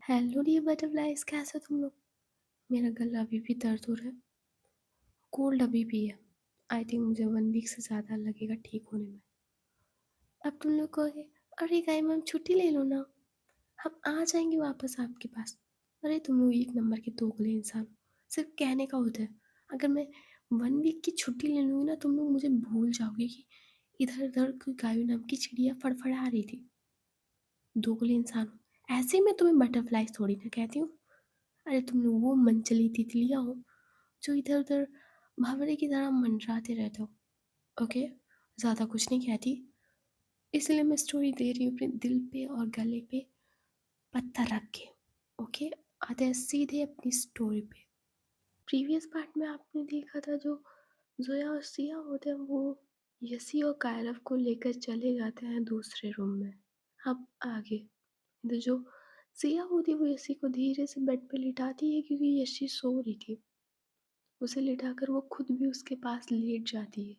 Hello dear butterflies, कैसे हो तुम लोग। मेरा गला अभी भी दर्द हो रहा है। कोल्ड अभी भी है। आई थिंक मुझे 1 वीक से ज़्यादा लगेगा ठीक होने में। अब तुम लोग कहोगे, अरे गाय मैम छुट्टी ले लो ना, हम आ जाएंगे वापस आपके पास। अरे तुम लोग एक नंबर के दोगले इंसान हो। सिर्फ कहने का होता है। अगर मैं 1 वीक की छुट्टी ले लूँगी ना, तुम लोग मुझे भूल जाओगे कि इधर उधर कोई गाय नाम की चिड़िया फड़फड़ा रही थी। दोगले इंसान हो। ऐसे में तुम्हें बटरफ्लाइज थोड़ी ना कहती हूँ। अरे तुम लोग वो मनचली तितलियाँ हो जो इधर उधर भंवरे की तरह मंडराते रहते हो। ओके, ज़्यादा कुछ नहीं कहती। इसलिए मैं स्टोरी दे रही हूँ अपने दिल पे और गले पे पत्थर रख के। ओके, आते हैं सीधे अपनी स्टोरी पे। प्रीवियस पार्ट में आपने देखा था जो जोया और सिया होते हैं, वो यसी और कायरव को लेकर चले जाते हैं दूसरे रूम में। अब आगे तो जो सिया होती है वो यसी को धीरे से बेड पे लिटाती है क्योंकि यशी सो रही थी। उसे लिटाकर वो खुद भी उसके पास लेट जाती है।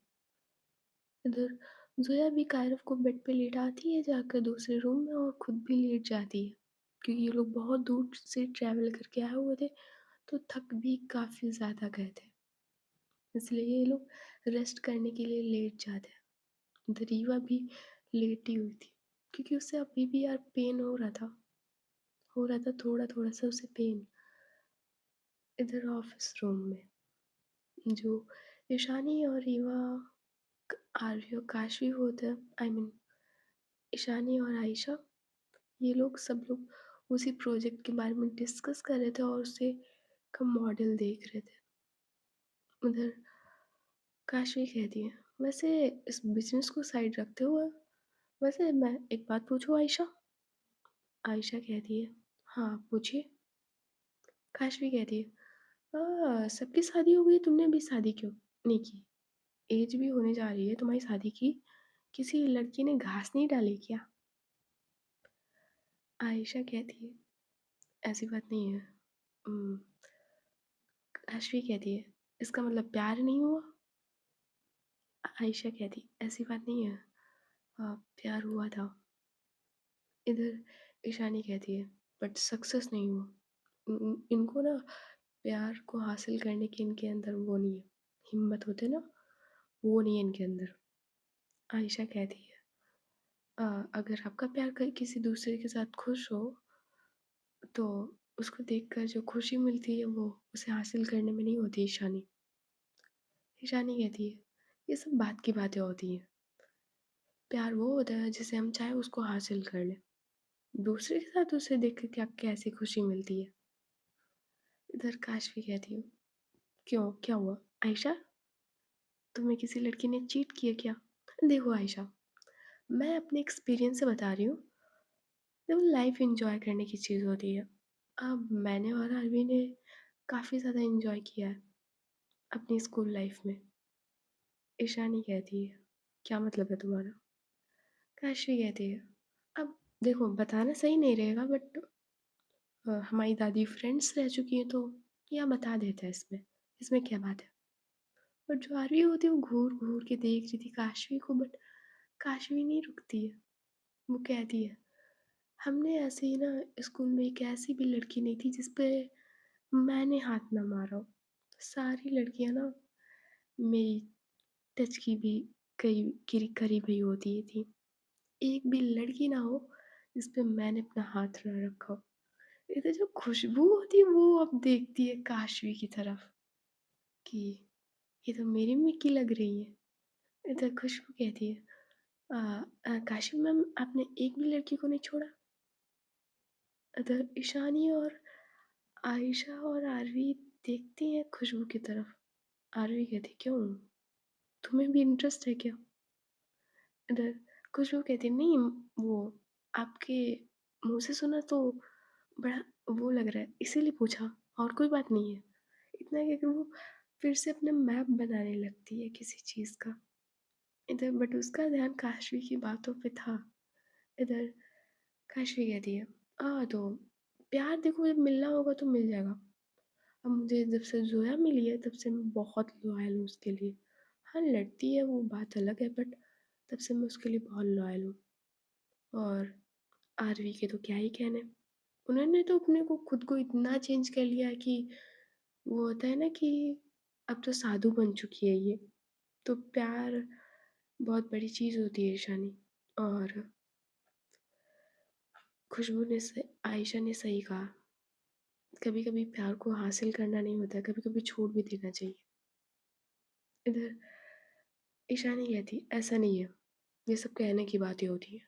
इधर ज़ोया भी कायरव को बेड पे लेटाती है जाकर दूसरे रूम में और खुद भी लेट जाती है क्योंकि ये लोग बहुत दूर से ट्रैवल करके आए हुए थे, तो थक भी काफ़ी ज़्यादा गए थे। इसलिए ये लोग रेस्ट करने के लिए लेट जाते हैं। इधर रीवा भी लेटी हुई थी क्योंकि उसे अभी भी यार पेन हो रहा था थोड़ा थोड़ा सा उसे पेन। इधर ऑफिस रूम में जो ईशानी और रीवा आर्य और काशी होते हैं, आई मीन ईशानी और आयशा, ये लोग सब लोग उसी प्रोजेक्ट के बारे में डिस्कस कर रहे थे और उसे का मॉडल देख रहे थे। उधर काशवी कहती है, वैसे इस बिजनेस को साइड रखते हुए वैसे मैं एक बात पूछूं आयशा। आयशा कहती है, हाँ पूछिए। काशवी कहती है, सबकी शादी हो गई, तुमने अभी शादी क्यों नहीं की? एज भी होने जा रही है तुम्हारी शादी की, किसी लड़की ने घास नहीं डाली क्या? आयशा कहती है, ऐसी बात नहीं है। "हम्म," काशवी कहती है, इसका मतलब प्यार नहीं हुआ? आयशा कहती, ऐसी बात नहीं है। प्यार हुआ था। इधर ईशानी कहती है, बट सक्सेस नहीं हुआ। इनको ना प्यार को हासिल करने की इनके अंदर वो नहीं है, हिम्मत होते ना, वो नहीं है इनके अंदर। आयशा कहती है, अगर आपका प्यार किसी दूसरे के साथ खुश हो तो उसको देखकर जो खुशी मिलती है वो उसे हासिल करने में नहीं होती। ईशानी ईशानी कहती है, ये सब बात की बातें होती हैं। प्यार वो होता है जिसे हम चाहे उसको हासिल कर लें। दूसरे के साथ उसे देख कर क्या कैसी खुशी मिलती है। इधर काशवी कहती हूँ, क्यों क्या हुआ आयशा, तुम्हें किसी लड़की ने चीट किया क्या? देखो आयशा, मैं अपने एक्सपीरियंस से बता रही हूँ। देखो लाइफ एंजॉय करने की चीज़ होती है। अब मैंने और आरवी ने काफ़ी ज़्यादा एंजॉय किया है अपनी स्कूल लाइफ में। ईशानी कहती है, क्या मतलब है तुम्हारा? काशवी कहती है, अब देखो बताना सही नहीं रहेगा बट हमारी दादी फ्रेंड्स रह चुकी हैं तो यहाँ बता देते हैं, इसमें इसमें क्या बात है। और जो आरवी होती है वो घूर घूर के देख रही थी काशवी को, बट काशवी नहीं रुकती है। वो कहती है, हमने ऐसे ही ना स्कूल में एक ऐसी भी लड़की नहीं थी जिस पे मैंने हाथ ना मारा हो। सारी लड़कियां ना मेरी टच की भी कई करी हुई होती थी। एक भी लड़की ना हो जिस पे मैंने अपना हाथ ना रखा हो। इधर जो खुशबू होती है वो अब देखती है काशवी की तरफ कि ये तो मेरी मिक्की लग रही है। इधर खुशबू कहती है, काशवी मैम आपने एक भी लड़की को नहीं छोड़ा? इधर ईशानी और आयशा और आरवी देखती हैं खुशबू की तरफ। आरवी कहती, क्यों, तुम्हें भी इंटरेस्ट है क्या? इधर खुशबू कहती, नहीं वो आपके मुंह से सुना तो बड़ा वो लग रहा है इसीलिए पूछा, और कोई बात नहीं है। इतना कहकर वो फिर से अपना मैप बनाने लगती है किसी चीज़ का। इधर बट उसका ध्यान काशवी की बातों पे था। इधर काशवी कहती है, तो प्यार देखो जब मिलना होगा तो मिल जाएगा। अब मुझे जब से जोया मिली है तब से मैं बहुत लॉयल हूँ उसके लिए। हाँ लड़ती है वो बात अलग है, बट तब से मैं उसके लिए बहुत लॉयल हूँ। और आरवी के तो क्या ही कहने। उन्होंने तो अपने को खुद को इतना चेंज कर लिया है कि वो होता है ना कि अब तो साधु बन चुकी है ये। तो प्यार बहुत बड़ी चीज़ होती है ईशानी। और खुशबू ने स आयशा ने सही कहा, कभी-कभी प्यार को हासिल करना नहीं होता है, कभी-कभी छोड़ भी देना चाहिए। इधर ईशानी कहती, ऐसा नहीं है, ये सब कहने की बातें होती हैं।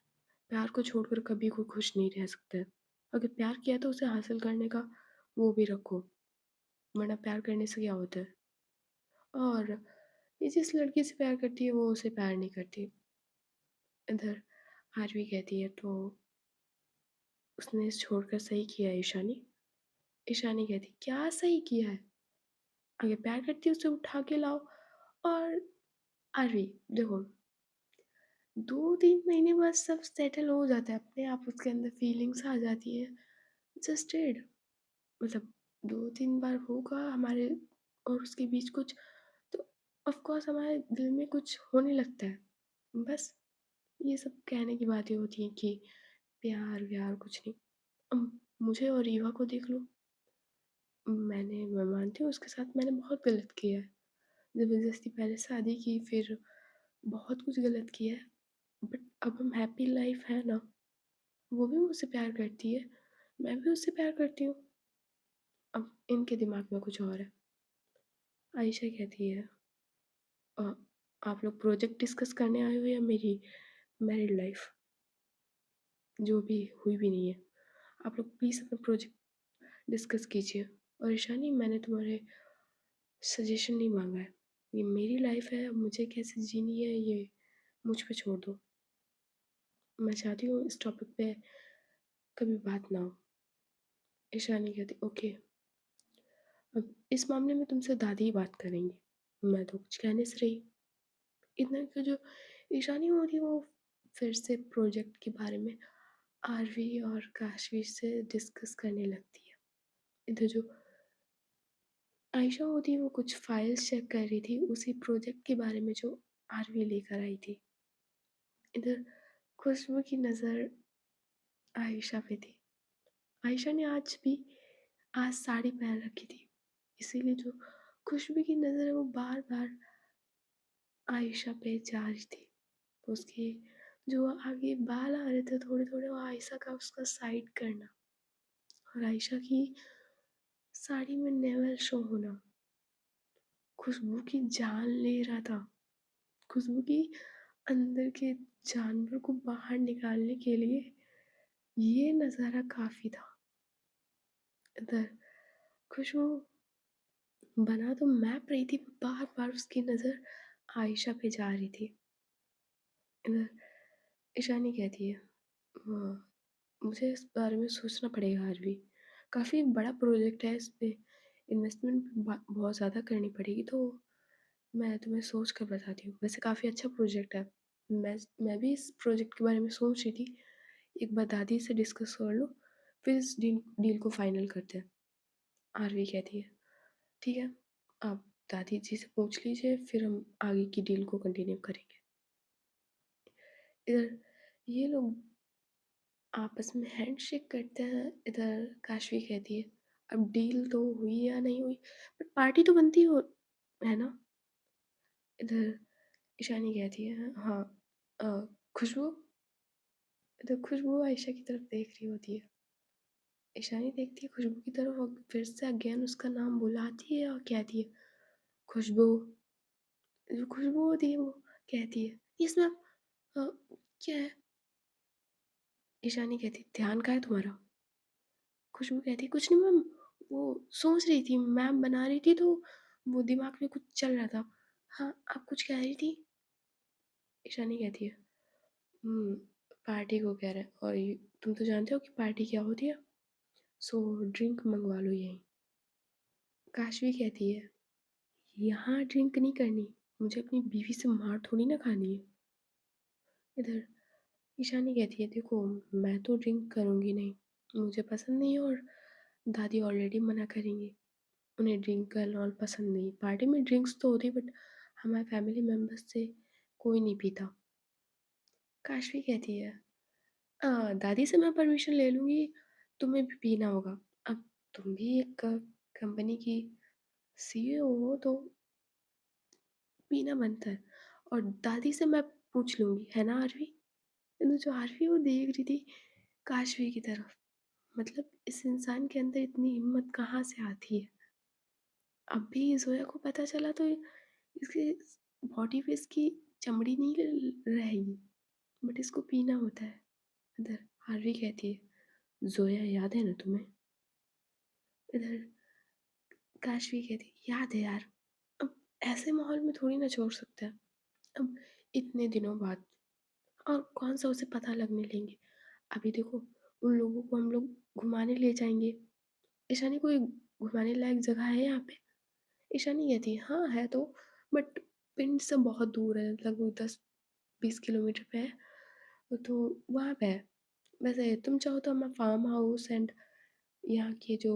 प्यार को छोड़कर कभी कोई खुश नहीं रह सकता है। अगर प्यार किया है तो उसे हासिल करने का वो भी रखो, वरना प्यार करने से क्या होता है? और ये जिस लड़की से प्यार करती है वो उसे प्यार नहीं करती। इधर आरवी कहती है तो उसने छोड़कर सही किया है ईशानी। ईशानी कहती, क्या सही किया है? अगर प्यार करती है उसे उठा के लाओ। और आरवी देखो, 2-3 महीने बाद सब सेटल हो जाता है, अपने आप उसके अंदर फीलिंग्स आ जाती है। जस्ट इट, मतलब 2-3 बार होगा हमारे और उसके बीच कुछ, तो ऑफ कोर्स हमारे दिल में कुछ होने लगता है। बस ये सब कहने की बातें होती हैं कि प्यार-व्यार कुछ नहीं। मुझे और रीवा को देख लो, मैं मानती हूँ उसके साथ मैंने बहुत गलत किया है। ज़बरदस्ती पहले शादी की, फिर बहुत कुछ गलत किया है। बट अब हम हैप्पी लाइफ है ना, वो भी मुझसे प्यार करती है, मैं भी उससे प्यार करती हूँ। अब इनके दिमाग में कुछ और है। आयशा कहती है, अ, आप लोग प्रोजेक्ट डिस्कस करने आए हो या मेरी मैरिड लाइफ, जो भी हुई भी नहीं है। आप लोग प्लीज़ अपना प्रोजेक्ट डिस्कस कीजिए। और ईशानी, मैंने तुम्हारे सजेशन नहीं माँगा है। ये मेरी लाइफ है, मुझे कैसे जीनी है ये मुझ पे छोड़ दो। मैं चाहती हूँ इस टॉपिक पे कभी बात ना हो। ईशानी कहती, ओके, अब इस मामले में तुमसे दादी ही बात करेंगी। मैं तो कुछ कहने से रही। इतना कि जो ईशानी होती है वो फिर से प्रोजेक्ट के बारे में आरवी और काशवी से डिस्कस करने लगती है। इधर जो आयशा होती है वो कुछ फाइल्स चेक कर रही थी उसी प्रोजेक्ट के बारे में जो आरवी लेकर आई थी। इधर खुशबू की नज़र आयशा पे थी। आयशा ने आज साड़ी पहन रखी थी, इसीलिए जो खुशबू की नज़र है वो बार-बार आयशा पे जा रही थी। उसके जो आगे बाल आ रहे थे थोड़े-थोड़े, वो आयशा का उसका साइड करना और आयशा की साड़ी में नेवल शो होना खुशबू की जान ले रहा था। खुशबू की अंदर के जानवर को बाहर निकालने के लिए ये नज़ारा काफ़ी था। इधर खुशबू बना तो मैप रही थी, बार-बार उसकी नज़र आयशा पे जा रही थी। इधर ईशानी कहती है, हाँ, मुझे इस बारे में सोचना पड़ेगा आज भी। काफ़ी बड़ा प्रोजेक्ट है, इस पे इन्वेस्टमेंट बहुत ज़्यादा करनी पड़ेगी, तो मैं तुम्हें सोच कर बताती हूँ। वैसे काफ़ी अच्छा प्रोजेक्ट है। मैं भी इस प्रोजेक्ट के बारे में सोच रही थी। एक बार दादी से डिस्कस कर लो, फिर इस डील डील को फाइनल करते हैं। आरवी कहती है, ठीक है, आप दादी जी से पूछ लीजिए, फिर हम आगे की डील को कंटिन्यू करेंगे। इधर ये लोग आपस में हैंडशेक करते हैं। इधर काशवी कहती है, अब डील तो हुई या नहीं हुई, बट पार्टी तो बनती हो है ना। इधर ईशानी कहती है, हाँ, अ, खुशबू। इधर खुशबू आयशा की तरफ देख रही होती है। ईशानी देखती है खुशबू की तरफ और फिर से अगेन उसका नाम बुलाती है और कहती है, खुशबू। जो खुशबू होती है वो कहती है, यस मैम। क्या है? ईशानी कहती है, ध्यान कहाँ है तुम्हारा? खुशबू कहती है, कुछ नहीं मैम, वो सोच रही थी, मैम बना रही थी तो वो दिमाग में कुछ चल रहा था। हाँ, आप कुछ कह रही थी? ईशानी कहती है, हम्म, पार्टी को कह रहे हैं और ये तुम तो जानते हो कि पार्टी क्या होती है, सो ड्रिंक मंगवा लो यहीं। काशवी कहती है, यहाँ ड्रिंक नहीं करनी, मुझे अपनी बीवी से मार थोड़ी ना खानी है। इधर ईशानी कहती है, देखो, मैं तो ड्रिंक करूँगी नहीं, मुझे पसंद नहीं है और दादी ऑलरेडी मना करेंगी। उन्हें ड्रिंक का अलाउड पसंद नहीं। पार्टी में ड्रिंक्स तो होती बट हमारे फैमिली मेंबर्स से कोई नहीं पीता। काशवी कहती है, दादी से मैं परमिशन ले लूँगी, तुम्हें भी पीना होगा। अब तुम भी एक कंपनी की सीईओ हो तो पीना बनता है। और दादी से मैं पूछ लूँगी, है ना आरवी? तो जो आरवी वो देख रही थी काशवी की तरफ। मतलब इस इंसान के अंदर इतनी हिम्मत कहाँ से आती है? अभी ज़ोया को पता चला तो इसके बॉडी पे इसकी चमड़ी नहीं रहेगी, बट इसको पीना होता है। इधर आरवी कहती है, ज़ोया याद है ना तुम्हें? इधर काशवी कहती है, याद है यार। अब ऐसे माहौल में थोड़ी ना छोड़ सकते हैं। अब इतने दिनों बाद और कौन सा उसे पता लगने लेंगे। अभी देखो उन लोगों को हम लोग घुमाने ले जाएंगे। ईशानी कोई घुमाने लायक जगह है यहाँ पे? ईशानी कहती है हाँ है तो, बट पिंड से बहुत दूर है, लगभग 10-20 किलोमीटर पे है, तो वहाँ पे है। वैसे तुम चाहो तो हम फार्म हाउस एंड यहाँ के जो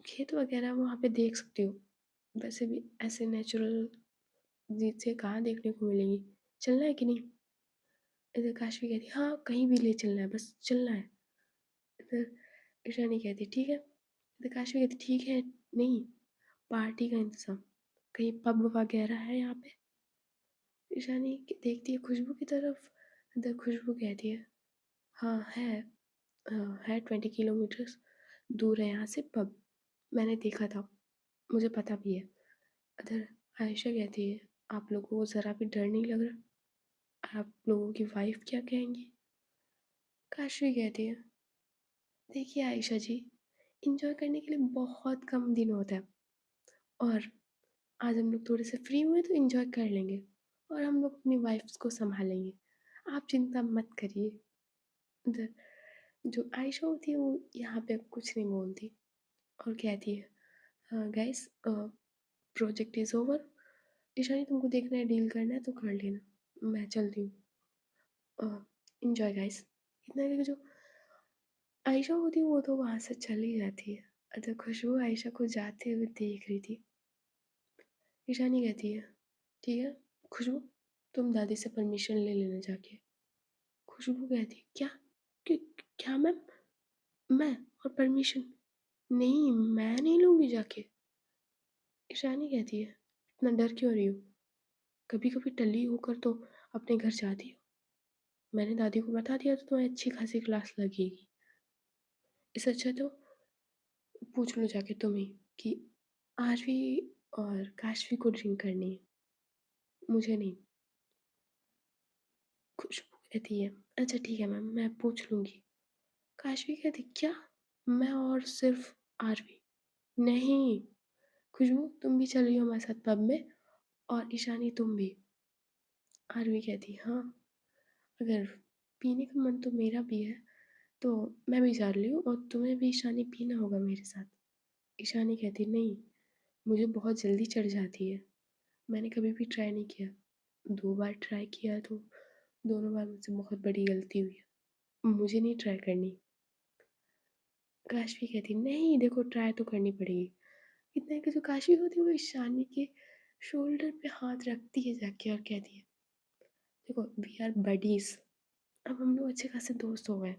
खेत वगैरह वहाँ पे देख सकती हो। वैसे भी ऐसे नेचुरल चीज़ें कहाँ देखने को मिलेंगी। चलना है कि नहीं? इधर काशवी कहती हाँ कहीं भी ले चलना है, बस चलना है। इधर ईशानी कहती ठीक है। इधर काशवी कहती ठीक है नहीं, पार्टी का इंतज़ाम, कहीं पब वगैरह है यहाँ पे? ईशानी देखती है खुशबू की तरफ। इधर खुशबू कहती है हाँ है, है 20 किलोमीटर्स दूर है यहाँ से पब, मैंने देखा था, मुझे पता भी है। इधर आयशा कहती है आप लोगों को ज़रा भी डर नहीं लग रहा? आप लोगों की वाइफ क्या कहेंगी? काशवी कहती है देखिए आयशा जी, इंजॉय करने के लिए बहुत कम दिन होता है, और आज हम लोग थोड़े से फ्री हुए तो इंजॉय कर लेंगे, और हम लोग अपनी वाइफ्स को संभालेंगे, आप चिंता मत करिए। इधर जो आयशा होती है वो यहाँ पे कुछ नहीं बोलती और कहती है guys project is over. Ishani तुमको देखना है डील करना है तो कर लेना, मैं चलती हूँ, इंजॉय गाइस। इतना कि जो आयशा होती है वो तो वहाँ से चली जाती है। अच्छा खुशबू आयशा को जाते हुए देख रही थी। ईशानी कहती है ठीक है खुशबू, तुम दादी से परमिशन ले लेना जाके। खुशबू कहती है क्या? कि, क्या मैम? मैं? और परमिशन? नहीं मैं नहीं लूँगी जाके। ईशानी कहती है इतना डर क्यों रही हो? कभी कभी टल्ली होकर तो अपने घर जाती हो, मैंने दादी को बता दिया तो तुम्हें अच्छी खासी क्लास लगेगी। इससे अच्छा तो पूछ लो जाके तुम ही कि आरवी और काशवी को ड्रिंक करनी है, मुझे नहीं। खुशबू कहती है अच्छा ठीक है मैम मैं पूछ लूँगी। काशवी कहती क्या? मैं और सिर्फ आरवी? नहीं खुशबू तुम भी चलिए हमारे साथ पब में, और ईशानी तुम भी। आरवी कहती हाँ, अगर पीने का मन तो मेरा भी है तो मैं भी जा रही हूँ, और तुम्हें भी ईशानी पीना होगा मेरे साथ। ईशानी कहती नहीं, मुझे बहुत जल्दी चढ़ जाती है, मैंने कभी भी ट्राई नहीं किया, 2 बार ट्राई किया तो दोनों बार मुझसे बहुत बड़ी गलती हुई है, मुझे नहीं ट्राई करनी। काशवी कहती नहीं देखो ट्राई तो करनी पड़ेगी। इतना कि जो काशवी होती है वो ईशानी के शोल्डर पे हाथ रखती है जाके और कहती है देखो वी आर बडीज, अब हम लोग अच्छे खासे दोस्त हो गए,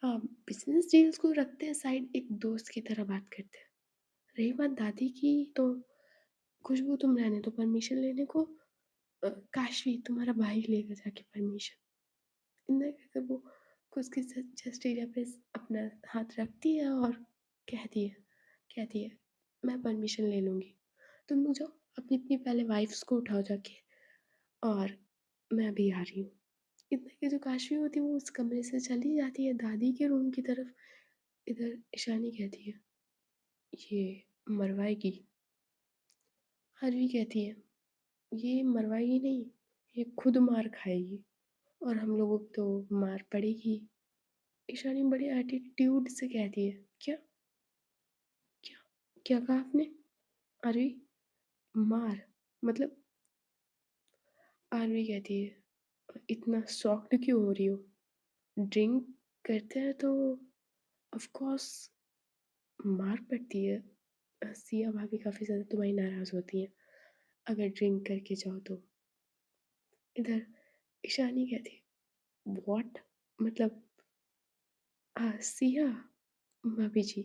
हाँ बिजनेस डील्स को रखते हैं साइड, एक दोस्त की तरह बात करते हैं। रही बात दादी की तो खुशबू तुम रहने दो परमिशन लेने को, काशवी तुम्हारा भाई लेगा जाके परमिशन। इतना कहकर वो उसके चेस्ट एरिया पे अपना हाथ रखती है और कहती है मैं परमिशन ले लूँगी, तुम लोग जाओ अपनी अपनी पहले वाइफ्स को उठाओ जाके, और मैं अभी आ रही हूँ। इतना कि जो काशवी होती है वो उस कमरे से चली जाती है दादी के रूम की तरफ। इधर ईशानी कहती है ये मरवाएगी। हरवी कहती है ये मरवाएगी नहीं, ये खुद मार खाएगी, और हम लोगों को तो मार पड़ेगी। ईशानी बड़े एटीट्यूड से कहती है क्या? क्या? क्या कहा आपने? अरे मार मतलब? आरवी कहती है इतना शॉक्ड क्यों हो रही हो? ड्रिंक करते हैं तो ऑफ कोर्स मार पड़ती है। सिया भाभी काफ़ी ज़्यादा तुम्हारी नाराज़ होती हैं अगर ड्रिंक करके जाओ तो। इधर ईशानी कहती है व्हाट? मतलब सिया भाभी जी,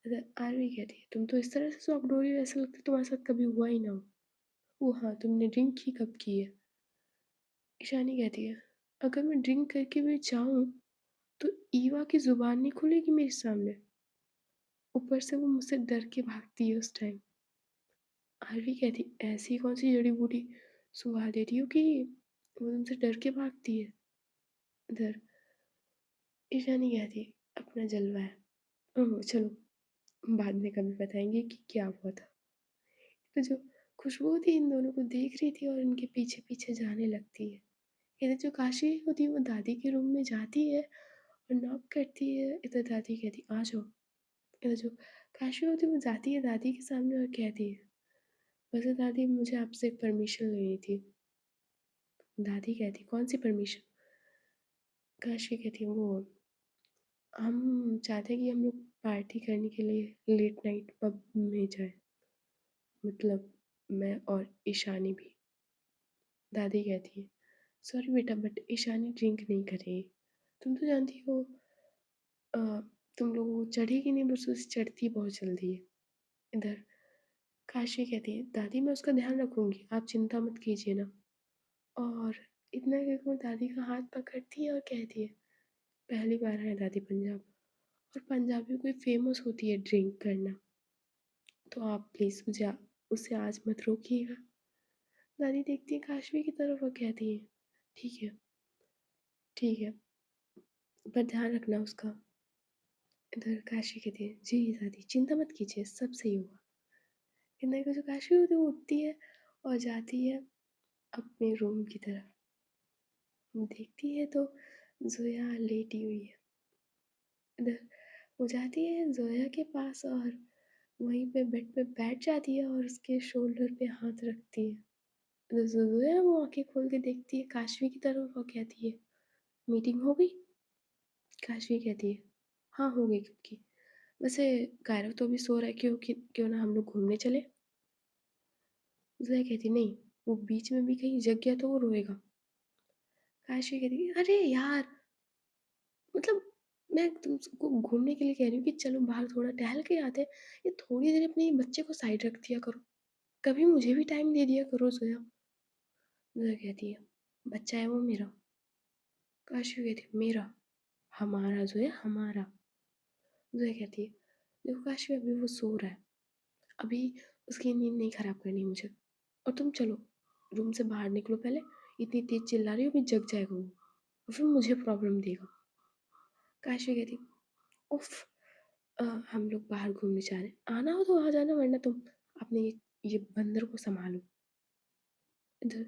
आरवी कहती है, "तुम तो इस तरह से सॉफ्ट हो रही हो, ऐसा लगता है तुम्हारे साथ कभी हुआ ही ना हो।" "ओह हाँ, तुमने ड्रिंक ही कब की है?" ईशानी कहती है, "अगर मैं ड्रिंक करके भी जाऊँ, तो ईवा की ज़ुबान नहीं खुलेगी मेरे सामने। ऊपर से वो मुझसे डर के भागती है उस टाइम।" आरवी कहती, "ऐसी कौन-सी जड़ी-बूटी सुंघा देती हो कि वो तुमसे डर के भागती है?" इधर ईशानी कहती, "अपना जलवा है। चलो बाद में कभी बताएँगे कि क्या हुआ था।" तो जो खुशबू थी इन दोनों को देख रही थी और इनके पीछे-पीछे जाने लगती है। इधर जो काशी होती है वो दादी के रूम में जाती है और नॉक करती है। इधर दादी कहती, "आ जाओ।" इधर जो काशी होती है वो जाती है दादी के सामने और कहती है, "वैसे दादी मुझे आपसे एक परमिशन लेनी थी।" दादी कहती, "कौन सी परमिशन?" काशी कहती, "वो हम चाहते हैं कि हम लोग पार्टी करने के लिए लेट नाइट पब में जाएँ। मतलब मैं और ईशानी भी।" दादी कहती है, "सॉरी बेटा बट ईशानी ड्रिंक नहीं करेगी। तुम तो जानती हो अ, तुम लोगों को चढ़ेगी नहीं बस उसे चढ़ती बहुत जल्दी है।" इधर काशी कहती है, "दादी मैं उसका ध्यान रखूँगी, आप चिंता मत कीजिए ना।" और इतना कहकर वो दादी का हाथ पकड़ती है और कहती है, "पहली बार आए दादी पंजाब और पंजाबियों की फ़ेमस होती है ड्रिंक करना, तो आप प्लीज़ उसे आज मत रोकिएगा।" दादी देखती है काशवी की तरफ और कहती है, "ठीक है, ठीक है, पर ध्यान रखना उसका।" इधर काशी कहती है, "जी दादी चिंता मत कीजिए, सब सही होगा।" इधर को जो काशी होती है वो उठती है और जाती है अपने रूम की तरफ। देखती है तो ज़ोया लेटी हुई है। इधर वो जाती है ज़ोया के पास और वहीं पे बेड पे बैठ जाती है और उसके शोल्डर पे हाथ रखती है। इधर ज़ोया वो आँखें खोल के देखती है काशवी की तरफ और कहती है, "मीटिंग हो गई?" काशवी कहती है, "हाँ, हो गई कब की। वैसे कायरव तो अभी सो रहा है, क्यों ना हम लोग घूमने चलें?" ज़ोया कहती, "नहीं, वो बीच में भी कहीं जग गया तो वो रोएगा।" काशवी कहती, "अरे यार! मतलब मैं तुमको घूमने के लिए कह रही हूँ कि चलो बाहर थोड़ा टहल के आते हैं, ये थोड़ी देर अपने बच्चे को साइड रख दिया करो, कभी मुझे भी टाइम दे दिया करो ज़ोया।" ज़ोया कहती है, "बच्चा है वो मेरा।" काशवी कहती है, "मेरा, हमारा ज़ोया हमारा।" ज़ोया कहती है, "देखो काशवी अभी वो सो रहा है, अभी उसकी नींद नहीं खराब करनी मुझे, और तुम चलो रूम से बाहर निकलो पहले, इतनी तेज़ चिल्ला रही हो अभी जग जाएगा वो, और फिर मुझे प्रॉब्लम देगा।" काशवी कहती, "उफ़! हम लोग बाहर घूमने जा रहे हैं, आना हो तो आ जाना वरना तुम अपने ये बंदर को सँभालो।" इधर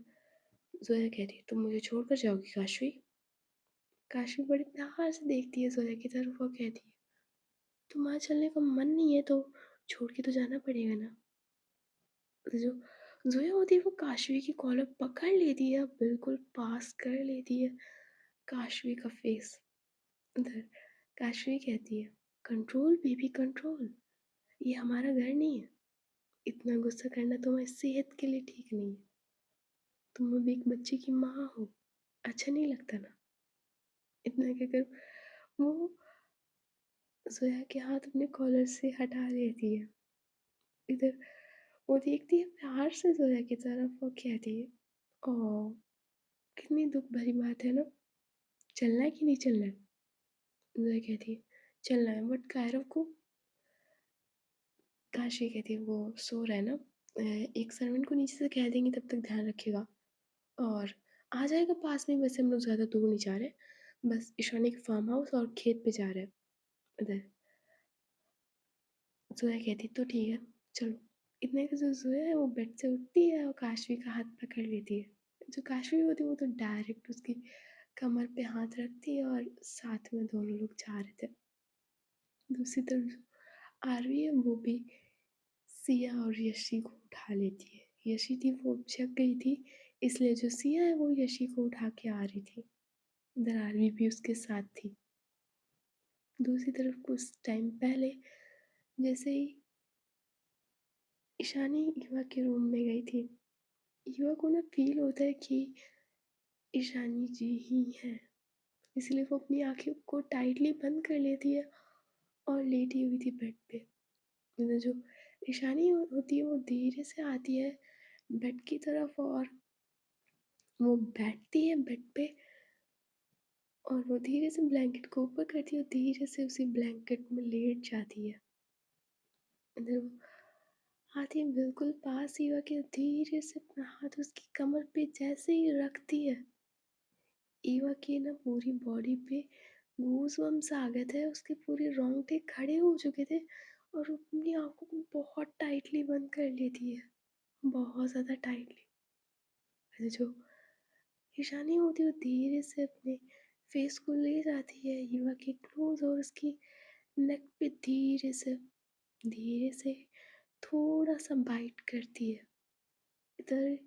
ज़ोया कहती है, "तुम मुझे छोड़कर जाओगी काशवी?" काशवी बड़े प्यार से देखती है ज़ोया की तरफ और कहती है, "तुम्हारा चलने का मन नहीं है तो छोड़ के तो जाना पड़ेगा ना।" जो ज़ोया होती है वो काशवी की कॉलर पकड़ लेती है, बिल्कुल पास कर लेती है काशवी का फेस। इधर काशवी कहती है, "कंट्रोल बेबी कंट्रोल, ये हमारा घर नहीं है, इतना गुस्सा करना तुम्हारी सेहत के लिए ठीक नहीं है। तुम अभी एक बच्चे की माँ हो, अच्छा नहीं लगता ना।" इतना कहकर वो ज़ोया के हाथ अपने कॉलर से हटा लेती है। इधर वो देखती है प्यार से ज़ोया की तरफ और कहती है, "ओह! कितनी दुःख भरी बात है ना, चलना है कि नहीं चलना है?" ज़ोया कहती है, "चलना है बट कायरव को।" काशी कहती है, "वो सो रहा है ना, एक सर्वेंट को नीचे से कह देंगे तब तक ध्यान रखेगा, और आ जाएगा पास में, वैसे हम लोग ज़्यादा दूर नहीं जा रहे, बस ईशानी के फार्म हाउस और खेत पे जा रहे हैं।" इधर ज़ोया कहती, "तो ठीक है, चलो।" इतने में जो ज़ोया है वो बेड से उठती है और काशवी का हाथ पकड़ लेती है। जो काशवी होती है वो तो डायरेक्ट उसकी कमर पे हाथ रखती है और साथ में दोनों लोग जा रहे थे। दूसरी तरफ जो आरवी है वो भी सिया और यशी को उठा लेती है। यशी थी वो जग गई थी, इसलिए जो सिया है वो यशी को उठा के आ रही थी। इधर आरवी भी उसके साथ थी। दूसरी तरफ कुछ टाइम पहले जैसे ही ईशानी ईवा के रूम में गई थी, ईवा को ना फ़ील होता है कि ईशानी जी ही हैं, इसलिए वो अपनी आँखें को टाइटली बंद कर लेती है और लेटी हुई थी बेड पे। मतलब जो ईशानी होती है वो धीरे से आती है बेड की तरफ और वो बैठती है बेड पे और वो धीरे से ब्लैंकेट को ऊपर करती है और धीरे से उसी ब्लैंकेट में लेट जाती है। मतलब वो आती है बिल्कुल पास ईवा के, धीरे से अपना हाथ उसकी कमर पे जैसे ही रखती है, ईवा की ना पूरी बॉडी पे गूज़बम्प्स आ गए थे, उसके पूरे रोंगटे खड़े हो चुके थे और वो अपनी आँखों को बहुत टाइटली बंद कर लेती है, बहुत ज़्यादा टाइटली। फिर जो ईशानी होती है वो धीरे से अपने फेस को ले जाती है ईवा के क्लोज और उसकी नेक पे धीरे से थोड़ा सा बाइट करती है। इधर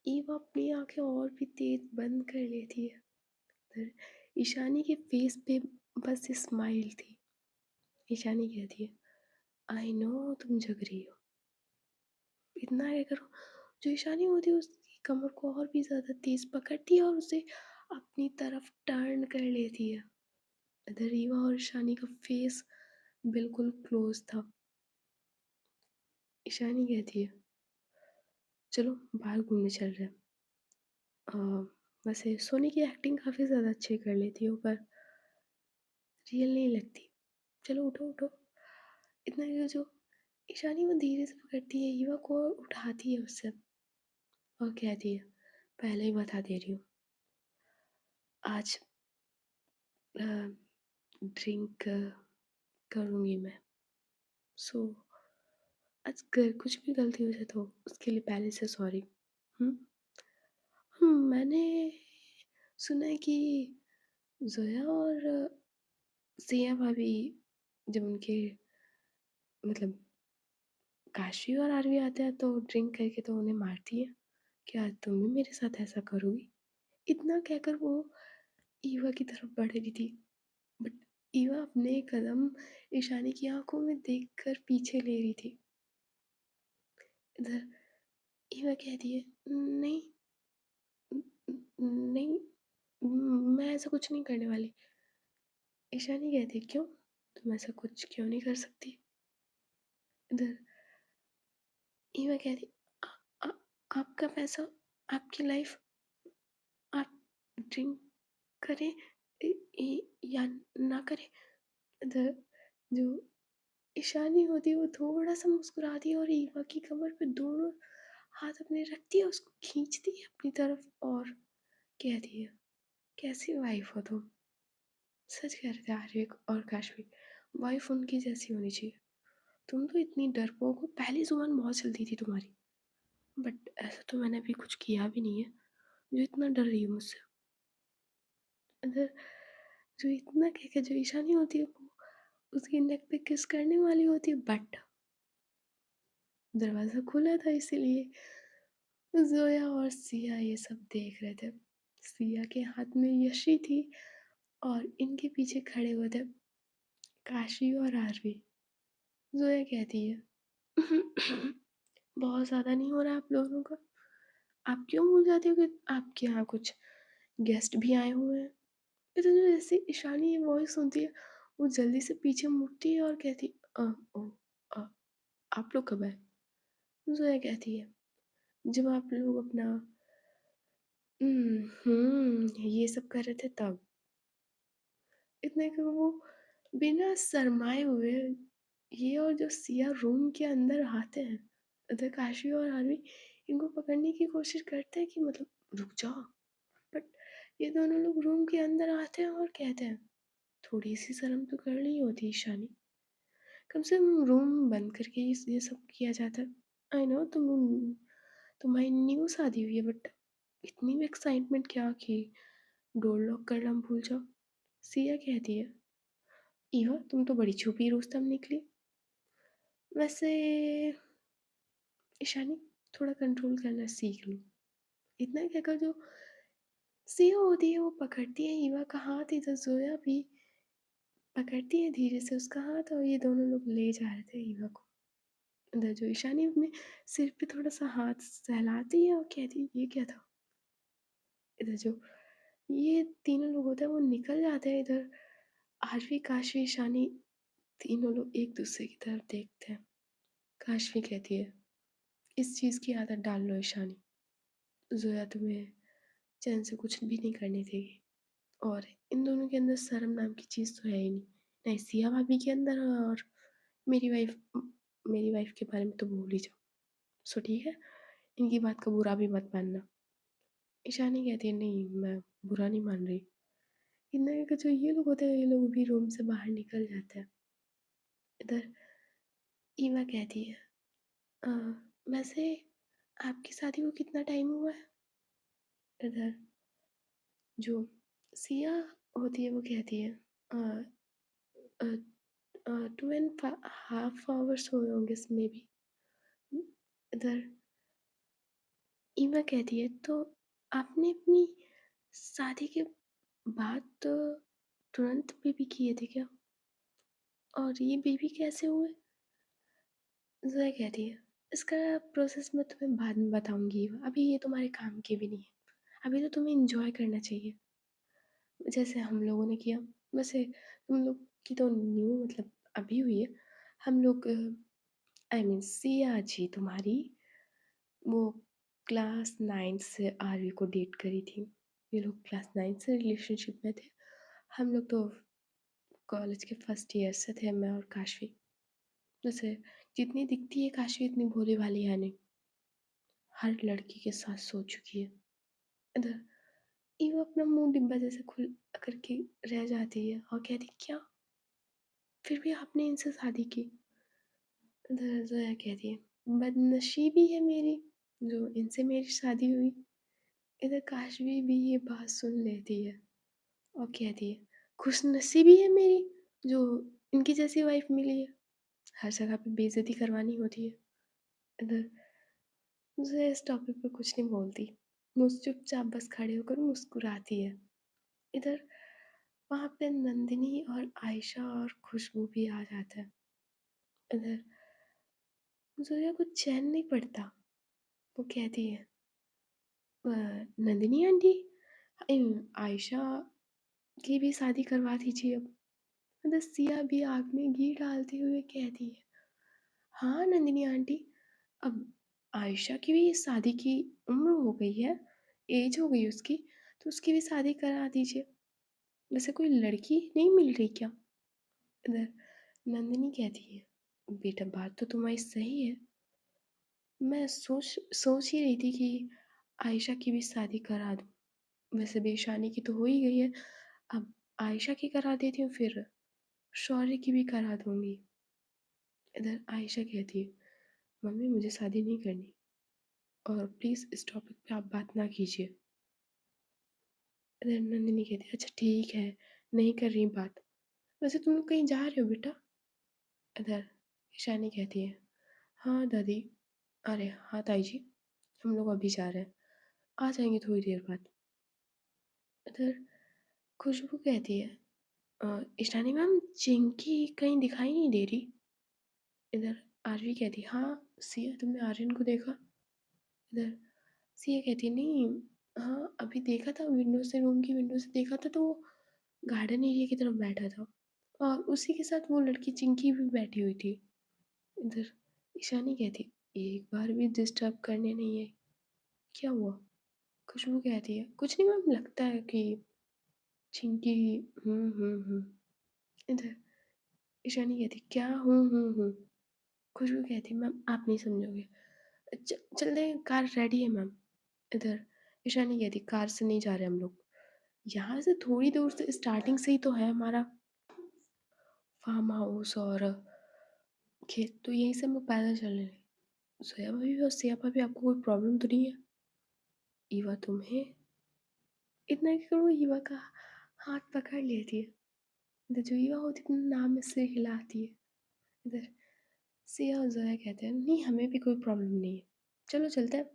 ईवा अपनी आंखें और भी तेज बंद कर लेती है। इधर ईशानी के फेस पे बस स्माइल थी। ईशानी कहती है, आई नो तुम जग रही हो। इतना क्या करो, जो ईशानी होती है उसकी कमर को और भी ज़्यादा तेज पकड़ती है और उसे अपनी तरफ टर्न कर लेती है। इधर रीवा और ईशानी का फेस बिल्कुल क्लोज था। ईशानी कहती है, चलो बाहर घूमने चल रहे हैं। अ, वैसे सोनी की एक्टिंग काफ़ी ज़्यादा अच्छी कर लेती है पर रियल नहीं लगती। चलो उठो उठो। इतना ये जो ईशानी वो धीरे से पकड़ती है ईवा को और उठाती है उससे और कहती है, पहले ही बता दे रही हूँ, आज ड्रिंक करूँगी मैं। सो आज कुछ भी गलती हो जाए तो उसके लिए पहले से सॉरी। हुँ? मैंने सुना है कि ज़ोया और सिया भाभी जब उनके मतलब काशी और आरवी आते हैं तो ड्रिंक करके तो उन्हें मारती है। क्या तुम भी मेरे साथ ऐसा करोगी? इतना कहकर वो ईवा की तरफ बढ़ रही थी, बट ईवा अपने कदम ईशानी की आंखों में देखकर पीछे ले रही थी। इधर ईवा कहती है, नहीं नहीं, मैं ऐसा कुछ नहीं करने वाली। ईशानी कहती है, क्यों? तुम ऐसा कुछ क्यों नहीं कर सकती? इधर ईवा कहती, "आ, आ, आपका पैसा, आपकी लाइफ, आप ड्रिंक करें या ना करें।" इधर जो ईशानी होती है वो थोड़ा सा मुस्कुराती है और ईवा की कमर पे दोनों हाथ अपने रखती है, उसको खींचती है अपनी तरफ और कहती है, कैसी वाइफ हो तुम? सच कह रहे थे आर्यक और काशवी, वाइफ उनकी जैसी होनी चाहिए। तुम तो इतनी डरपोक हो, पहली जुबान बहुत चलती थी तुम्हारी, बट ऐसा तो मैंने अभी कुछ किया भी नहीं है जो इतना डर रही हो मुझसे। अगर जो इतना कह के जो ईशानी होती है वो उसकी नेक पे किस करने वाली होती है, बट दरवाज़ा खुला था इसीलिए ज़ोया और सिया ये सब देख रहे थे। सिया के हाथ में यशी थी और इनके पीछे खड़े हुए थे काशी और आरवी। ज़ोया कहती है, बहुत ज़्यादा नहीं हो रहा आप लोगों का? आप क्यों भूल जाते हो कि आपके यहाँ कुछ गेस्ट भी आए हुए हैं? फिर जो जैसे ईशानी ये वॉइस सुनती है, वो जल्दी से पीछे मुड़ती है और कहती, ओ, अ, आप लोग कब आए? ज़ोया कहती है, जब आप लोग अपना ये सब कर रहे थे तब। इतने को वो बिना शर्माए हुए ये और जो सिया रूम के अंदर आते हैं, इधर काशी और आरवी इनको पकड़ने की कोशिश करते हैं कि मतलब रुक जाओ, बट ये दोनों लोग रूम के अंदर आते हैं और कहते हैं, थोड़ी सी शर्म तो करनी होती ईशानी, कम से कम रूम बंद करके ये सब किया जाता है। आई नो तुम्हारी न्यू शादी हुई है, बट इतनी भी एक्साइटमेंट क्या कि डोर लॉक करना भूल जाओ। सिया कहती है, ईवा तुम तो बड़ी छुपी रुस्तम निकली। वैसे ईशानी थोड़ा कंट्रोल करना सीख लो। इतना कहकर जो सिया होती है वो पकड़ती है ईवा का हाथ, इधर जोया भी पकड़ती है धीरे से उसका हाथ और ये दोनों लोग ले जा रहे थे ईवा को। इधर जो ईशानी अपने सिर पे थोड़ा सा हाथ सहलाती है और कहती है, ये क्या था? इधर जो ये तीनों लोग होते हैं वो निकल जाते हैं। इधर आरवी काशी ईशानी तीनों लोग एक दूसरे की तरफ देखते हैं। काशवी कहती है, इस चीज़ की आदत डाल लो ईशानी, ज़ोया तुम्हें चैन से कुछ भी नहीं करने देगी। और इन दोनों के अंदर शर्म नाम की चीज़ तो है ही नहीं। नहीं सिया भाभी के अंदर और मेरी वाइफ़ मेरी वाइफ़ के बारे में तो भूल ही जाओ। सो ठीक है, इनकी बात का बुरा भी मत मानना। ईशानी कहती है नहीं मैं बुरा नहीं मान रही। इतना का जो ये लोग होते हैं ये लोग भी रूम से बाहर निकल जाते हैं। इधर ईवा कहती है अ, वैसे आपकी शादी को कितना टाइम हुआ है? इधर जो सिया होती है वो कहती है अ अ 2 एंड हाफ आवर्स हुए होंगे मे बी। इधर ईमा कहती है तो आपने अपनी शादी के बाद तो तुरंत बेबी किए थे क्या? और ये बेबी कैसे हुए? ज़ोया कहती है इसका प्रोसेस मैं तुम्हें बाद में बताऊँगी, अभी ये तुम्हारे काम की भी नहीं है। अभी तो तुम्हें एन्जॉय करना चाहिए, जैसे हम लोगों ने किया। वैसे तुम लोग की तो न्यू मतलब अभी हुई है। हम लोग आई मीन सिया जी तुम्हारी वो क्लास 9 से आर्य को डेट करी थी। ये लोग क्लास 9 से रिलेशनशिप में थे। हम लोग तो कॉलेज के फर्स्ट ईयर से थे मैं और काशवी। वैसे जितनी दिखती है काशवी इतनी भोली भाली है नहीं। हर लड़की के साथ सो चुकी है। इधर ईवा अपना मुँह डिब्बा जैसे खुल करके रह जाती है और कहती क्या? फिर भी आपने इनसे शादी की? इधर ज़ोया कहती है बदनसीबी है मेरी जो इनसे मेरी शादी हुई। इधर काशवी भी ये बात सुन लेती है और कहती है खुशनसीबी है मेरी जो इनकी जैसी वाइफ मिली है। हर जगह पे बेइज्जती करवानी होती है। इधर मुझे इस टॉपिक पे कुछ नहीं बोलती, मुझ चुपचाप बस खड़े होकर मुस्कुराती है। इधर वहाँ पे नंदिनी और आयशा और खुशबू भी आ जाता है। इधर जोया को चैन नहीं पड़ता, वो कहती है नंदिनी आंटी आयशा की भी शादी करवा दीजिए अब। मतलब सिया भी आग में घी डालते हुए कहती है हाँ नंदिनी आंटी, अब आयशा की भी शादी की उम्र हो गई है, एज हो गई उसकी, तो उसकी भी शादी करा दीजिए। वैसे कोई लड़की नहीं मिल रही क्या? इधर नंदिनी कहती है बेटा बात तो तुम्हारी सही है, मैं सोच सोच ही रही थी कि आयशा की भी शादी करा दूँ। वैसे बेशानी की तो हो ही गई है, अब आयशा की करा देती हूँ फिर शौर्य की भी करा दूँगी। इधर आयशा कहती है मम्मी मुझे शादी नहीं करनी और प्लीज़ इस टॉपिक पे आप बात ना कीजिए। इधर नंदिनी कहती है अच्छा ठीक है, नहीं कर रही बात। वैसे तुम लोग कहीं जा रहे हो बेटा? इधर ईशानी कहती है हाँ दादी, अरे हाँ ताई जी, हम लोग अभी जा रहे हैं, आ जाएंगे थोड़ी देर बाद। इधर खुशबू कहती है ईशानी मैम चिंकी कहीं दिखाई नहीं दे रही। इधर आरवी कहती है हाँ सिया तुमने आर्यन को देखा? इधर सिया कहती है नहीं, हाँ अभी देखा था विंडो से, रूम की विंडो से देखा था तो वो गार्डन एरिया की तरफ बैठा था और उसी के साथ वो लड़की चिंकी भी बैठी हुई थी। इधर ईशानी कहती एक बार भी डिस्टर्ब करने नहीं है, क्या हुआ? खुशबू कहती है कुछ नहीं मैम, लगता है कि चिंकी इधर ईशानी कहती क्या खुशबू कहती मैम आप नहीं समझोगे, चलते हैं कार रेडी है मैम। इधर ईशानी कहती कार से नहीं जा रहे हम लोग, यहाँ से थोड़ी दूर से स्टार्टिंग से ही तो है हमारा फार्म हाउस और खेत, तो यहीं से हम लोग पैदल चल रहे हैं। सोया भाभी और सिया भाभी आपको कोई प्रॉब्लम तो नहीं है? ईवा तुम्हें इतना कि वो ईवा का हाथ पकड़ लेती है। इधर जो ईवा होती है अपना नाम में सिर हिलाती है। इधर सिया और जोया कहते हैं नहीं हमें भी कोई प्रॉब्लम नहीं है, चलो चलते हैं।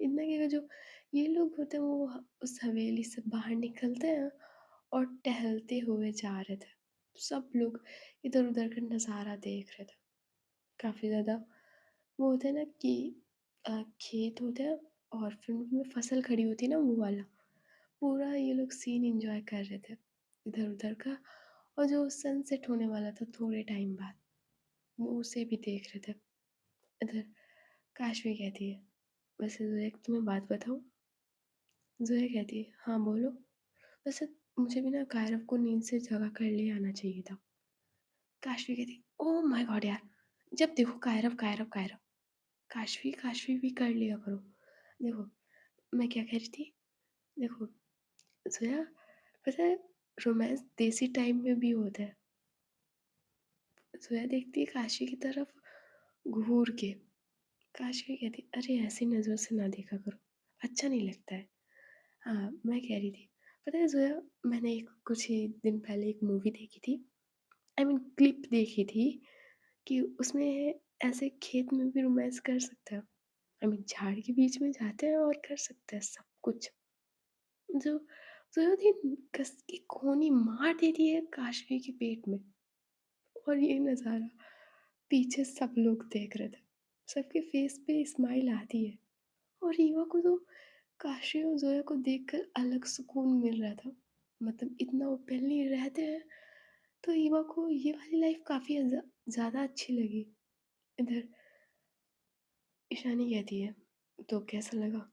इतना कि जो ये लोग होते हैं वो उस हवेली से बाहर निकलते हैं और टहलते हुए जा रहे थे। सब लोग इधर उधर का नज़ारा देख रहे थे। काफ़ी ज़्यादा वो होता है ना कि खेत होते हैं और फिर उनमें फसल खड़ी होती है ना वो वाला, पूरा ये लोग सीन एंजॉय कर रहे थे इधर उधर का। और जो सनसेट होने वाला था थोड़े टाइम बाद, वो उसे भी देख रहे थे। इधर काशवी कहती है, वैसे ज़ोया एक तुम्हें बात बताऊँ? ज़ोया कहती है, हाँ बोलो। वैसे मुझे भी ना कायरव को नींद से जगा कर ले आना चाहिए था। काशवी कहती है, ओह माय गॉड यार! जब देखो कायरव, कायरव, कायरव। काशवी, काशवी भी कर लिया करो। देखो, मैं क्या कह रही थी? देखो, ज़ोया पता है रोमांस देसी टाइम में भी होता है। ज़ोया देखती है काशी की तरफ घूर के। काशवी कहती है, अरे ऐसी नज़रों से ना देखा करो, अच्छा नहीं लगता है। हाँ, मैं कह रही थी, पता है ज़ोया मैंने एक कुछ ही दिन पहले एक मूवी देखी थी, आई मीन क्लिप देखी थी कि उसमें ऐसे खेत में भी रोमांस कर सकते हैं। आई मीन झाड़ के बीच में जाते हैं और कर सकते हैं सब कुछ। जो ज़ोया थी कस की कोनी मार देती है काशवी के पेट में। और ये नज़ारा पीछे सब लोग देख रहे थे। सबके फेस पे स्माइल आती है और ईवा को तो काशी और ज़ोया को देखकर अलग सुकून मिल रहा था। मतलब इतना ओपनली रहते हैं, तो ईवा को ये वाली लाइफ़ काफ़ी ज़्यादा अच्छी लगी। इधर ईशानी कहती है, तो कैसा लगा?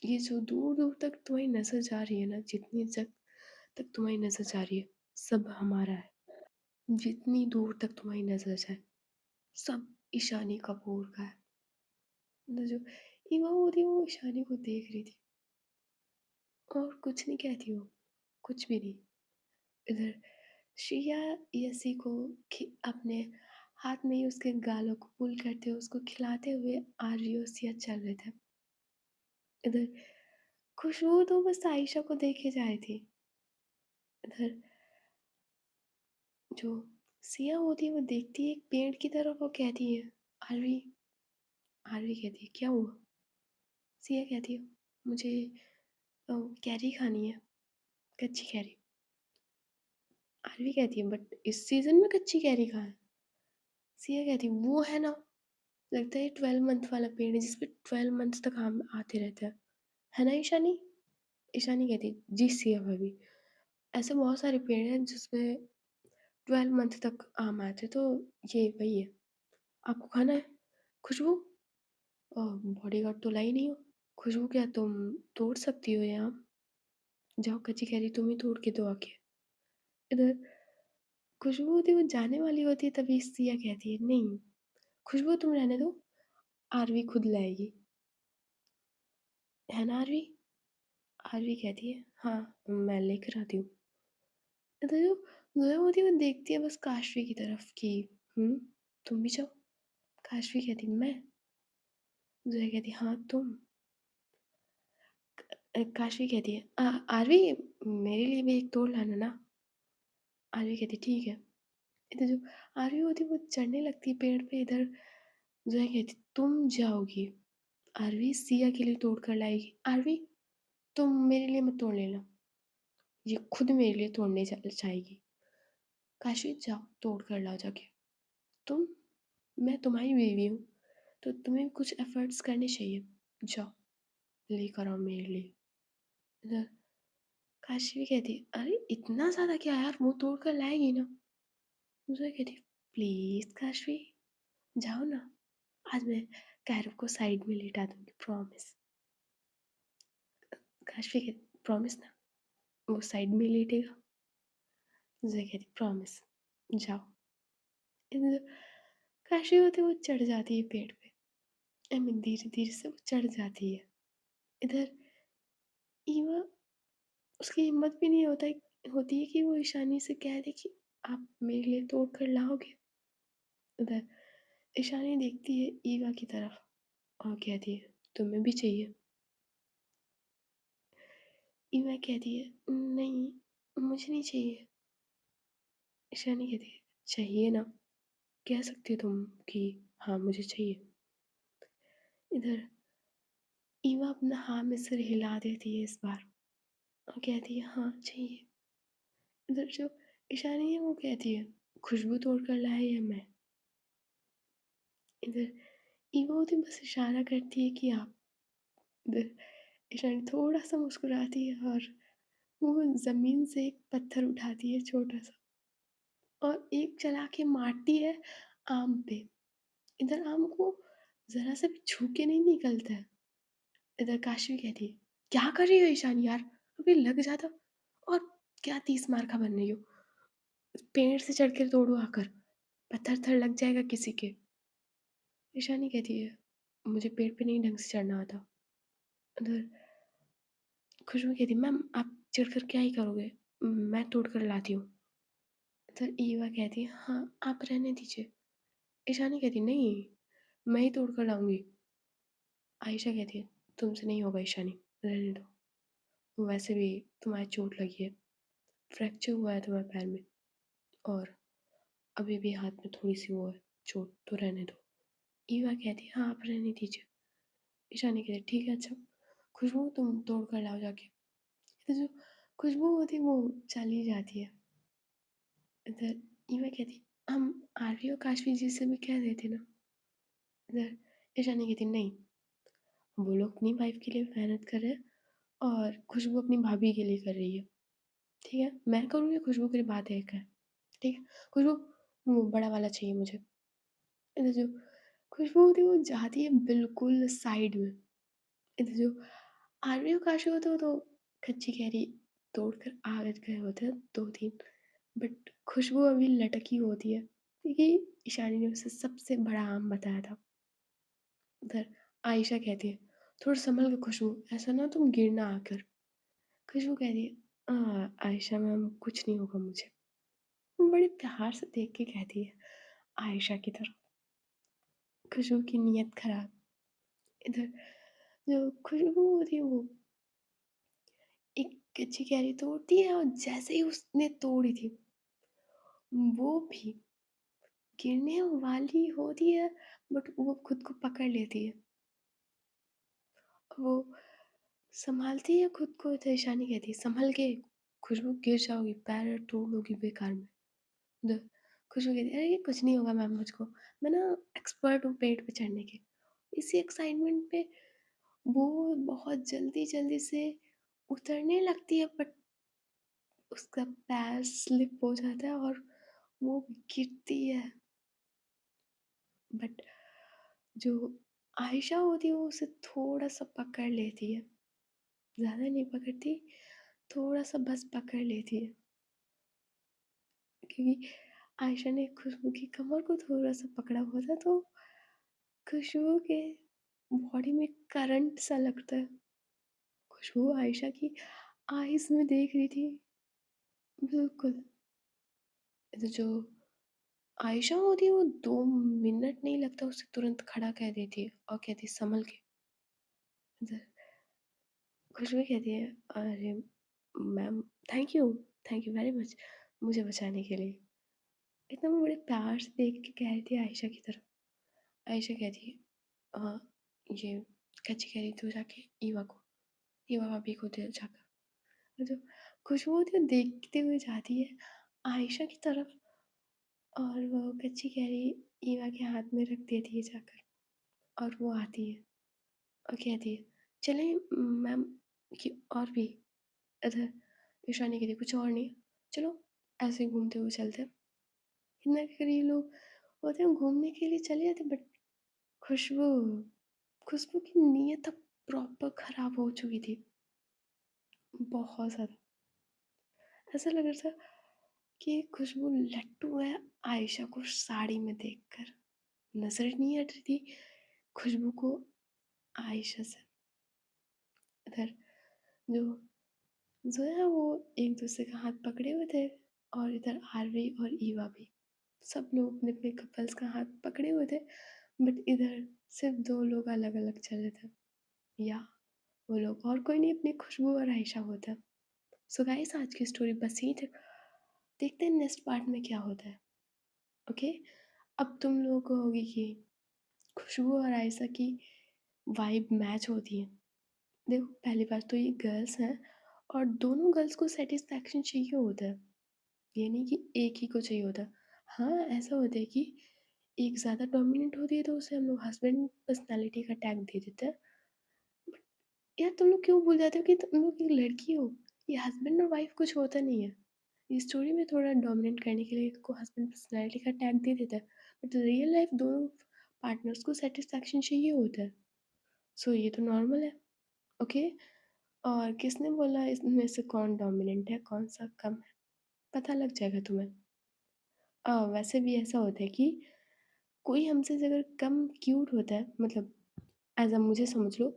ये जो दूर-दूर तक तुम्हारी नज़र जा रही है ना, जितनी तक तुम्हारी नज़र जा रही है, सब हमारा है। जितनी दूर तक तुम्हारी नज़र जाए, सब ईशानी कपूर का है। मतलब जो ईवा वो थी वो ईशानी को देख रही थी और कुछ नहीं कहती वो, कुछ भी नहीं। इधर श्रिया यसी को अपने हाथ में ही उसके गालों को पुल करते हुए उसको खिलाते हुए आर्य और सिया चल रहे थे। इधर खुशबू तो बस आयशा को देखे जा रही थी। इधर जो सिया होती है वो देखती है एक पेड़ की तरफ और कहती है, आरवी। आरवी कहती है, क्या हुआ? सिया कहती है, मुझे कैरी खानी है, कच्ची कैरी। आरवी कहती है, बट इस सीजन में कच्ची कैरी कहाँ है? सिया कहती है, वो है ना, लगता है 12 मंथ वाला पेड़ है जिसपे 12 मंथ्स तक आम आते रहते हैं, है ना ईशानी? ईशानी कहती है, जी सिया भाभी, ऐसे बहुत सारे पेड़ हैं जिसमें 12 मंथ तक आम आते हैं, तो ये वही है। आपको खाना है? खुशबू? बॉडीगार्ड तो लाई नहीं हो। खुशबू क्या तुम तोड़ सकती हो ये आम? जाओ कच्ची कैरी तुम ही तोड़ के दो आके। इधर खुशबू होती है वो जाने वाली होती है तभी सिया कहती है, नहीं खुशबू तुम रहने दो, आरवी खुद लाएगी, है ना आरवी? आरवी कहती है, हाँ मैं लेकर आती हूँ। इधर जो ज़ोया होती है वो देखती है बस काशवी की तरफ कि तुम भी जाओ। काशवी कहती मैं? ज़ोया कहती हाँ तुम। काशवी कहती है, आरवी मेरे लिए भी एक तोड़ लाना ना। आरवी कहती ठीक है। इधर जो आरवी होती है वो चढ़ने लगती है पेड़ पे, इधर ज़ोया कहती तुम जाओगी, आरवी सिया के लिए तोड़ कर लाएगी। आरवी तुम मेरे लिए मत तोड़ लेना, ये खुद मेरे लिए तोड़ने जाएगी। काशी जाओ तोड़ कर लाओ जाके। तुम, मैं तुम्हारी बीवी हूँ, तो तुम्हें कुछ एफर्ट्स करने चाहिए। जाओ लेकर आओ मेरे लिए। इधर काशी भी कहती है, अरे इतना ज़्यादा क्या यार, वो तोड़ कर लाएगी ना। मुझे कहती है, प्लीज़ काशवी जाओ ना, आज मैं कैरव को साइड में लेटा दूंगी, प्रॉमिस। काशवी कहती प्रॉमिस ना, वो साइड में लेटेगा। मुझे कहती प्रॉमिस, जाओ। इधर काशवी होती है वो चढ़ जाती है पेड़ पे, आई मीन धीरे धीरे से वो चढ़ जाती है। इधर ईवा, उसकी हिम्मत भी नहीं होती है कि वो ईशानी से कह दे कि आप मेरे लिए तोड़ कर लाओगे। उधर ईशानी देखती है ईवा की तरफ और कहती है, तुम्हें भी चाहिए? ईवा कहती है, नहीं मुझे नहीं चाहिए। ईशानी कहती है, चाहिए ना, कह सकती हो तुम कि हाँ मुझे चाहिए। इधर ईवा अपना हाँ में सिर हिला देती है इस बार और कहती है हाँ चाहिए। इधर जो ईशानी है वो कहती है, खुशबू तोड़ कर लाए या मैं? इधर ईवा होती बस इशारा करती है कि आप। इधर ईशानी थोड़ा सा मुस्कुराती है और वो ज़मीन से एक पत्थर उठाती है छोटा सा और एक चला के मारती है आम पे। इधर आम को ज़रा सा भी छू के नहीं निकलता है। इधर काशवी कहती है, "क्या कर रही हो ईशान यार? अबे लग जाता। और क्या 30 मार खा बन रही हो? पेड़ से चढ़ के तोड़ो आकर, पत्थर-वत्थर लग जाएगा किसी के।" ईशानी कहती है, "मुझे पेड़ पे नहीं ढंग से चढ़ना आता।" उधर खुशबू कहती है, "मैम आप चढ़कर क्या ही करोगे? मैं तोड़ कर लाती हूँ।" उधर ईवा कहती है, "हाँ, आप रहने दीजिए।" ईशानी कहती है, "नहीं, मैं ही तोड़ कर लाऊँगी।" आयशा कहती है, "तुमसे नहीं होगा ईशानी, रहने दो। वैसे भी तुम्हारी चोट लगी है, फ्रैक्चर हुआ है तुम्हारे पैर में और अभी भी हाथ में थोड़ी-सी वो है चोट, तो रहने दो।" ईवा कहती है, "हाँ, आप रहने दीजिए।" ईशानी कहती है, "ठीक है अच्छा, खुशबू तुम तोड़ कर लाओ जाके।" तो जो खुशबू होती है वो चली जाती है। इधर ईवा कहती है, "हम आरवी और काशवी जी से भी कह देते ना।" इधर ईशानी कहती है, "नहीं, वो लोग अपनी वाइफ के लिए मेहनत कर रहे हैं और खुशबू अपनी भाभी के लिए कर रही है, ठीक है? मैं करूँगी खुशबू के लिए बात एक है, ठीक है? खुशबू वो बड़ा वाला चाहिए मुझे।" इधर जो खुशबू होती है वो जाती है बिल्कुल साइड में। इधर जो आरवी और काशवी होते हो तो कच्ची कैरी तोड़कर आ गए होते हैं 2-3, बट खुशबू अभी लटकी होती है क्योंकि ईशानी ने उसे सबसे बड़ा आम बताया था। उधर आयशा कहती है, "थोड़ा सँभल के खुशबू, ऐसा ना तुम गिरना आकर।" खुशबू कहती है, आयशा मैम कुछ नहीं होगा मुझे।" वो बड़े प्यार से देख के कहती है आयशा की तरफ। खुशबू की नीयत खराब। इधर जो खुशबू होती है वो एक कच्ची कैरी तोड़ती है और जैसे ही उसने तोड़ी थी, वो भी गिरने वाली होती है बट वो खुद को पकड़ लेती है। वो सँभालती है खुद को तो ईशानी कहती है, "सँभल के, खुशबू गिर जाओगी, पैर तोड़ लोगी बेकार में।" द खुशबू कहती है, "अरे कुछ नहीं होगा मैम मुझको, मैं ना एक्सपर्ट हूँ पेड़ पे चढ़ने की।" इसी एक्साइटमेंट में वो बहुत जल्दी-जल्दी से उतरने लगती है बट उसका पैर स्लिप हो जाता है और वो गिरती है। बट जो आयशा होती है वो उसे थोड़ा-सा पकड़ लेती है। ज़्यादा नहीं पकड़ती, थोड़ा-सा बस पकड़ लेती है। क्योंकि आयशा ने खुशबू की कमर को थोड़ा-सा पकड़ा हुआ था तो खुशबू के बॉडी में करंट सा लगता है। खुशबू आयशा की आईज़ में देख रही थी, बिल्कुल। तो जो आयशा होती है वो 2 मिनट नहीं लगता उसे तुरंत खड़ा कर देती है और कहती है संभल के। इधर खुशबू कहती है, "अरे ma'am thank you very much मुझे बचाने के लिए।" एकदम बड़े प्यार से देख के कह रही थी आयशा की तरफ। आयशा कहती है, "अ, ये कच्ची कह रही तू जाके ईवा भाभी को दे जाकर।" जो खुशबू होती है वो देखते हुए जाती है आयशा की तरफ और वो कच्ची कैरी ईवा के हाथ में रख देती है जाकर और वो आती है और कहती है, "चलें मैम कि और भी इधर।" ईशानी कहती है, "कुछ और नहीं, चलो ऐसे ही घूमते हुए चलते हैं।" इतना कर ये लोग होते हैं घूमने के लिए चले जाते बट खुशबू खुशबू की नीयत अब प्रॉपर खराब हो चुकी थी, बहुत ज़्यादा। ऐसा लग रहा था कि खुशबू लट्टू है आयशा को साड़ी में देखकर। नज़र नहीं हट रही थी खुशबू को आयशा से। इधर जो ज़ोया वो एक-दूसरे का हाथ पकड़े हुए थे और इधर आरवी और ईवा भी। सब लोग अपने-अपने कपल्स का हाथ पकड़े हुए थे बट इधर सिर्फ़ 2 लोग अलग-अलग चले थे। या वो लोग और कोई नहीं अपनी खुशबू और आयशा होता है। सो गाइस आज की स्टोरी बस यही तक। देखते हैं नेक्स्ट पार्ट में क्या होता है। ओके? अब तुम लोगों को होगी कि खुशबू और आयशा की वाइब मैच होती है। देखो पहली बात तो ये गर्ल्स हैं और दोनों गर्ल्स को सैटिस्फैक्शन चाहिए होता है। ये नहीं कि एक ही को चाहिए होता है। हाँ, ऐसा होता है कि एक ज़्यादा डोमिनेंट होती है तो उसे हम लोग हस्बैंड पर्सनैलिटी का टैग दे देते हैं। यार तुम लोग क्यों भूल जाते हो कि तुम लोग एक लड़की हो? ये हस्बैंड और वाइफ कुछ होता नहीं है। ये स्टोरी में थोड़ा डोमिनेट करने के लिए इसको हस्बैंड पर्सनैलिटी का टैग दे देता है, बट रियल लाइफ दोनों पार्टनर्स को सैटिस्फैक्शन चाहिए होता है। सो ये तो नॉर्मल है, ओके? और किसने बोला इसमें से कौन डोमिनेंट है, कौन-सा कम है? पता लग जाएगा तुम्हें। वैसे भी ऐसा होता है कि कोई हमसे अगर कम क्यूट होता है, मतलब ऐज़ अ मुझे समझ लो,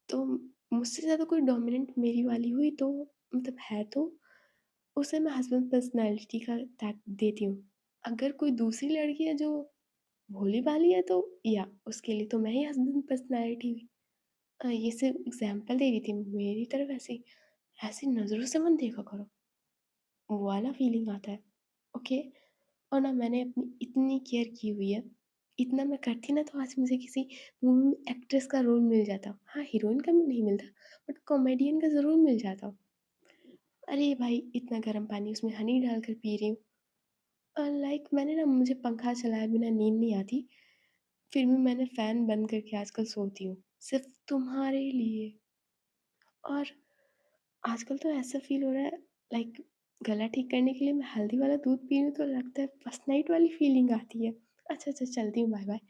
तो मुझसे ज़्यादा कोई डोमिनेंट मेरी वाली हुई तो, मतलब है तो, उसे मैं हस्बैंड पर्सनैलिटी का टैग देती हूँ। अगर कोई दूसरी लड़की है जो भोली-भाली है तो या उसके लिए तो मैं ही हस्बैंड पर्सनैलिटी हुई। ये सिर्फ़ एग्ज़ाम्पल दे रही थी, मेरी तरफ ऐसी ऐसी नज़रों से मत देखा करो, वो वाला फ़ीलिंग आता है, ओके? और ना मैंने अपनी इतनी केयर की हुई है, इतना मैं करती ना तो आज मुझे किसी मूवी में एक्ट्रेस का रोल मिल जाता। हाँ, हीरोइन का नहीं मिलता, बट कॉमेडियन का ज़रूर मिल जाता। अरे भाई! इतना गर्म पानी उसमें हनी डालकर पी रही हूँ। लाइक मैंने ना, मुझे पंखा चलाए बिना नींद नहीं आती, फिर भी मैंने फ़ैन बंद करके आजकल सोती हूँ, सिर्फ़ तुम्हारे लिए। और आजकल तो ऐसा फ़ील हो रहा है, लाइक गला ठीक करने के लिए मैं हल्दी वाला दूध पी रही हूँ तो लगता है फर्स्ट नाइट वाली फ़ीलिंग आती है। अच्छा, अच्छा चलती हूँ, बाय-बाय।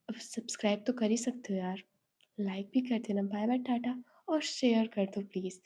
अब सब्सक्राइब तो कर ही सकते हो यार, लाइक भी कर देना, बाय-बाय टाटा, और शेयर कर दो प्लीज़।